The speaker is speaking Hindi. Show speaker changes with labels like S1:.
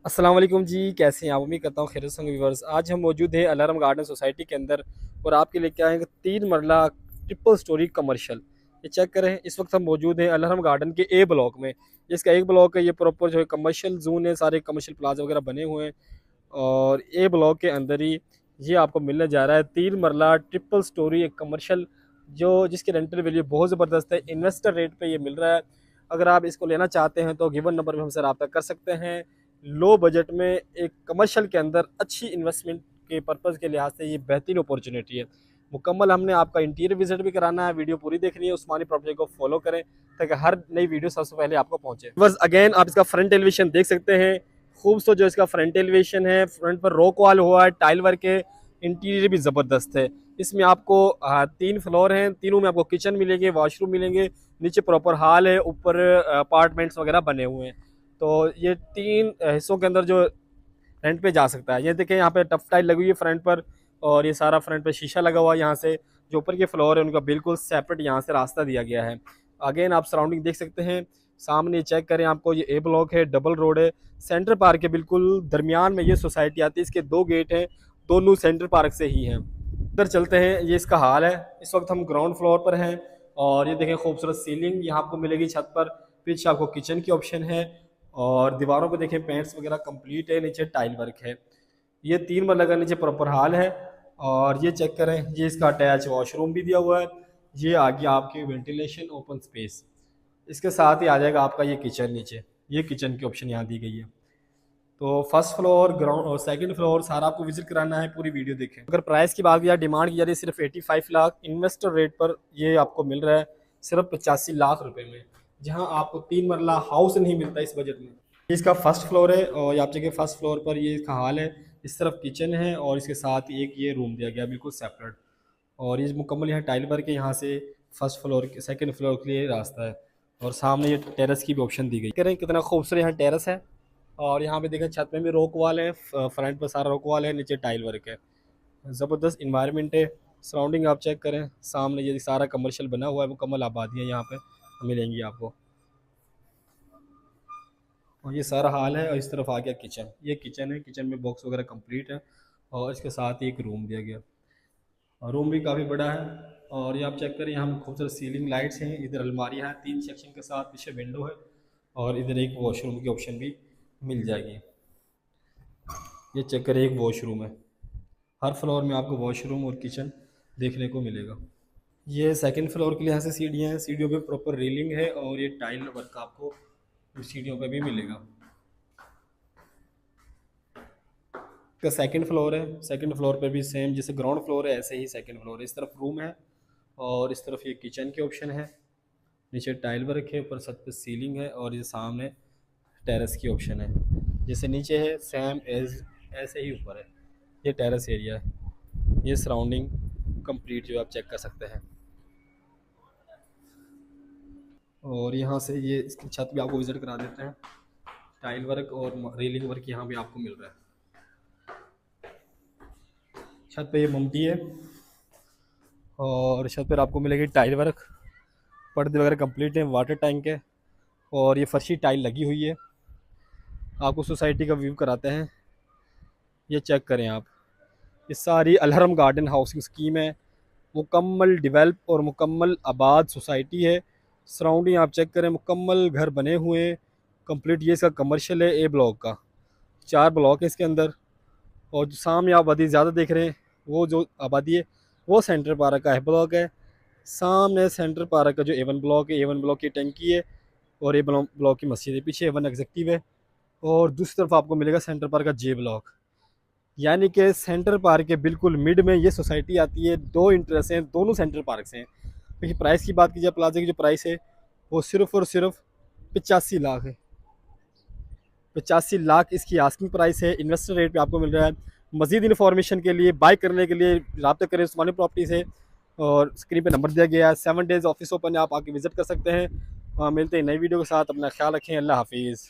S1: अस्सलाम वालेकुम जी, कैसे हैं आप? उम्मीद करता हूँ खैरियत से होंगे व्यूअर्स। आज हम मौजूद हैं अलार्म गार्डन सोसाइटी के अंदर और आपके लिए क्या है 3 मरला ट्रिपल स्टोरी कमर्शियल। ये चेक करें, इस वक्त हम मौजूद हैं अलार्म गार्डन के ए ब्लॉक में। इसका एक ब्लॉक है, ये प्रॉपर जो है कमर्शियल जोन है, सारे कमर्शियल प्लाजा वगैरह बने हुए हैं और ए ब्लॉक के अंदर ही ये आपको मिलने जा रहा है 3 मरला ट्रिपल स्टोरी एक कमर्शियल, जो जिसकी रेंटल वैल्यू बहुत ज़बरदस्त है। इन्वेस्टर रेट पे ये मिल रहा है। अगर आप इसको लेना चाहते हैं तो गिवन नंबर पे हमसे रब्ता कर सकते हैं। लो बजट में एक कमर्शियल के अंदर अच्छी इन्वेस्टमेंट के पर्पज़ के लिहाज से ये बेहतरीन अपॉर्चुनिटी है। मुकम्मल हमने आपका इंटीरियर विजिट भी कराना है, वीडियो पूरी देखनी है, उस्मानी प्रॉपर्टी को फॉलो करें ताकि हर नई वीडियो सबसे पहले आपको पहुंचे। बस अगेन आप इसका फ्रंट एलिवेशन देख सकते हैं, खूबसूरत जो इसका फ्रंट एलिवेशन है, फ्रंट पर रॉक वॉल हुआ है, टाइल वर्क है, इंटीरियर भी ज़बरदस्त है। इसमें आपको 3 फ्लोर हैं, तीनों में आपको किचन मिलेंगे, वॉशरूम मिलेंगे, नीचे प्रॉपर हॉल है, ऊपर अपार्टमेंट्स वगैरह बने हुए हैं। तो ये 3 हिस्सों के अंदर जो रेंट पे जा सकता है। ये देखें, यहाँ पे टफ टाइल लगी हुई है फ्रंट पर और ये सारा फ्रंट पे शीशा लगा हुआ है। यहाँ से जो ऊपर के फ्लोर है उनका बिल्कुल सेपरेट यहाँ से रास्ता दिया गया है। अगेन आप सराउंडिंग देख सकते हैं, सामने चेक करें, आपको ये ए ब्लॉक है, डबल रोड है, सेंटर पार्क के बिल्कुल दरमियान में ये सोसाइटी आती है। इसके 2 गेट हैं, दोनों सेंटर पार्क से ही हैं। उधर चलते हैं, ये इसका हाल है। इस वक्त हम ग्राउंड फ्लोर पर हैं और ये देखें, खूबसूरत सीलिंग यहाँ आपको मिलेगी छत पर। पीछे आपको किचन की ऑप्शन है और दीवारों पे देखें पेंट्स वगैरह कंप्लीट है, नीचे टाइल वर्क है। ये 3 मरला का नीचे प्रॉपर हाल है और ये चेक करें, ये इसका अटैच वॉशरूम भी दिया हुआ है। ये आ गया आपकी वेंटिलेशन ओपन स्पेस, इसके साथ ही आ जाएगा आपका ये किचन। नीचे ये किचन की ऑप्शन यहाँ दी गई है। तो फर्स्ट फ्लोर, ग्राउंड और सेकंड फ्लोर सारा आपको विजिट कराना है, पूरी वीडियो देखें। अगर प्राइस की बात की जाए, डिमांड की जा रही है सिर्फ 85 लाख, इन्वेस्टर रेट पर ये आपको मिल रहा है सिर्फ 85 लाख रुपए में, जहां आपको 3 मरला हाउस नहीं मिलता इस बजट में। ये इसका फर्स्ट फ्लोर है और आप जगह फर्स्ट फ्लोर पर ये इसका हाल है। इस तरफ किचन है और इसके साथ ही एक ये रूम दिया गया बिल्कुल सेपरेट और ये मुकम्मल यहाँ टाइल वर्क है। यहाँ से फर्स्ट फ्लोर के सेकंड फ्लोर के लिए रास्ता है और सामने ये टेरेस की भी ऑप्शन दी गई। करें कितना खूबसूरत यहाँ टेरेस है और यहाँ पे देखें छत में भी रॉक वॉल है, फ्रंट पर सारा रॉक वॉल है, नीचे टाइल वर्क है। ज़बरदस्त इन्वायरमेंट है। सराउंडिंग आप चेक करें, सामने ये सारा कमर्शियल बना हुआ है, मुकम्मल आबादियाँ यहाँ पे मिलेंगी आपको और ये सारा हाल है। और इस तरफ आ गया किचन, ये किचन है, किचन में बॉक्स वगैरह कंप्लीट है और इसके साथ ही एक रूम दिया गया और रूम भी काफ़ी बड़ा है। और ये आप चेक करें, यहाँ खूबसूरत सीलिंग लाइट्स हैं, इधर अलमारियाँ हैं 3 सेक्शन के साथ, पीछे विंडो है और इधर एक वॉशरूम की ऑप्शन भी मिल जाएगी। ये चेक करें, एक वॉशरूम है। हर फ्लोर में आपको वॉशरूम और किचन देखने को मिलेगा। ये सेकंड फ्लोर के लिए यहाँ से सीढ़ियाँ हैं, सीढ़ियों पे प्रॉपर रेलिंग है और ये टाइल वर्क आपको सीढ़ियों पे भी मिलेगा। का सेकंड फ्लोर है, सेकंड फ्लोर पे भी सेम जैसे ग्राउंड फ्लोर है ऐसे ही सेकंड फ्लोर है। इस तरफ रूम है और इस तरफ ये किचन की ऑप्शन है, नीचे टाइल वर्क है, ऊपर छत पे सीलिंग है और ये सामने टेरेस की ऑप्शन है। जैसे नीचे है सेम एज ऐसे ही ऊपर है। ये टेरेस एरिया है। ये सराउंडिंग कंप्लीट जो आप चेक कर सकते हैं और यहाँ से ये इसकी छत भी आपको विज़िट करा देते हैं। टाइल वर्क और रेलिंग वर्क यहाँ भी आपको मिल रहा है। छत पे ये ममटी है और छत पर आपको मिलेगी टाइल वर्क, पर्दे वगैरह कंप्लीट है, वाटर टैंक है और ये फर्शी टाइल लगी हुई है। आपको सोसाइटी का व्यू कराते हैं, ये चेक करें आप। ये सारी अलहरम गार्डन हाउसिंग स्कीम है, मुकम्मल डेवलप और मुकम्मल आबाद सोसाइटी है। सराउंडिंग आप चेक करें, मुकम्मल घर बने हुए हैं कंप्लीट। ये इसका कमर्शियल है ए ब्लॉक का, 4 ब्लॉक है इसके अंदर और जो सामने आप आबादी ज़्यादा देख रहे हैं वो जो आबादी है वो सेंटर पार्क का है ब्लॉक है। सामने सेंटर पार्क का जो A1 ब्लॉक है, A1 ब्लॉक की टंकी है और A1 ब्लॉक की मस्जिद है, पीछे A1 एग्जेक्टिव है और दूसरी तरफ आपको मिलेगा सेंटर पार्क का J ब्लॉक। यानी कि सेंटर पार्क के बिल्कुल मिड में ये सोसाइटी आती है। 2 इंटरेस्ट हैं, दोनों सेंटर पार्क से हैं। देखिए प्राइस की बात की जाए, प्लाजा की जो प्राइस है वो सिर्फ़ और सिर्फ 85 लाख है। 85 लाख इसकी आस्किंग प्राइस है, इन्वेस्टर रेट पे आपको मिल रहा है। मज़ीद इन्फॉर्मेशन के लिए, बाय करने के लिए रब्ता करें उस्मानी प्रॉपर्टी से और स्क्रीन पे नंबर दिया गया है। 7 डेज़ ऑफिस ओपन है, आप आके विज़िट कर सकते हैं। मिलते हैं नई वीडियो के साथ, अपना ख्याल रखें, अल्लाह हाफिज़।